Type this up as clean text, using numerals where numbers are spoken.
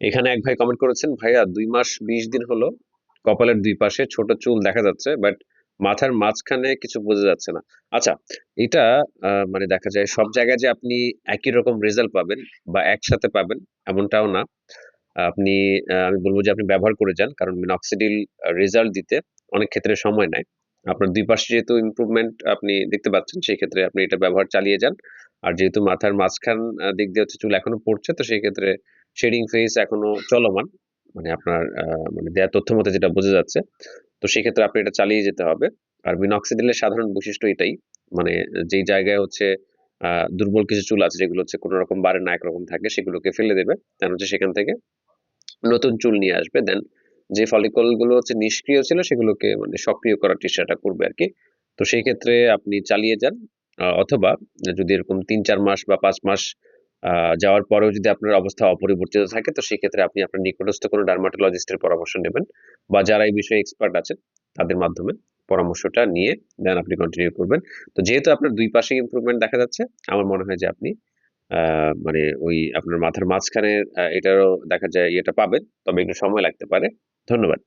এখানে এক ভাই কমেন্ট করেছেন, ভাইয়া 2 মাস 20 দিন হলো কপালের দুই পাশে ছোট চুল দেখা যাচ্ছে, বাট মাথার মাঝখানে কিছু বোঝা যাচ্ছে না। আচ্ছা, এটা মানে দেখা যায় সব জায়গায় যে আপনি একই রকম রেজাল্ট পাবেন বা একসাথে পাবেন এমনটাও না। আপনি আমি বলবো যে আপনি ব্যবহার করে যান, কারণ মিনক্সিডিল রেজাল্ট দিতে অনেক ক্ষেত্রে সময় নেয়। আপনার দুই পাশে যেহেতু ইমপ্রুভমেন্ট আপনি দেখতে পাচ্ছেন, সেই ক্ষেত্রে আপনি এটা ব্যবহার চালিয়ে যান। আর যেহেতু মাথার মাঝখান দিক দিয়ে হচ্ছে চুল এখনো পড়ছে, তো সেই ক্ষেত্রে শেডিং ফেজ এখনো চলমান, মানে আপনার মানে দেয়া তথ্য মতে যেটা বোঝা যাচ্ছে। তো সেক্ষেত্রে আপনি এটা চালিয়ে যেতে হবে। আর মিনক্সিডিলের সাধারণ বৈশিষ্ট্য এটাই, মানে যেই জায়গায় হচ্ছে দুর্বল কিছু চুল আছে যেগুলো হচ্ছে কোনো রকম বাড়ে না, একরকম থাকে, সেগুলোকে ফেলে দেবে, দেন হচ্ছে সেখান থেকে নতুন চুল নিয়ে আসবে। দেন যে ফলিকল গুলো হচ্ছে নিষ্ক্রিয় ছিল সেগুলোকে মানে সক্রিয় করার চেষ্টাটা করবে আর কি। তো সেই ক্ষেত্রে আপনি চালিয়ে যান। অথবা যদি এরকম 3-4 মাস বা 5 মাস যাওয়ার পরেও যদি আপনার অবস্থা অপরিবর্তিত থাকে, তো সেক্ষেত্রে আপনি আপনার নিকটস্থ কোনো ডার্মাটোলজিস্টের পরামর্শ নেবেন, বা যারা এই বিষয়ে এক্সপার্ট আছেন তাদের মাধ্যমে পরামর্শটা নিয়ে দেন আপনি কন্টিনিউ করবেন। তো যেহেতু আপনার দুই পাশে ইমপ্রুভমেন্ট দেখা যাচ্ছে, আমার মনে হয় যে আপনি মানে ওই আপনার মাথার মাঝখানে এটারও দেখা যায় ইয়েটা পাবেন, তবে একটু সময় লাগতে পারে। ধন্যবাদ।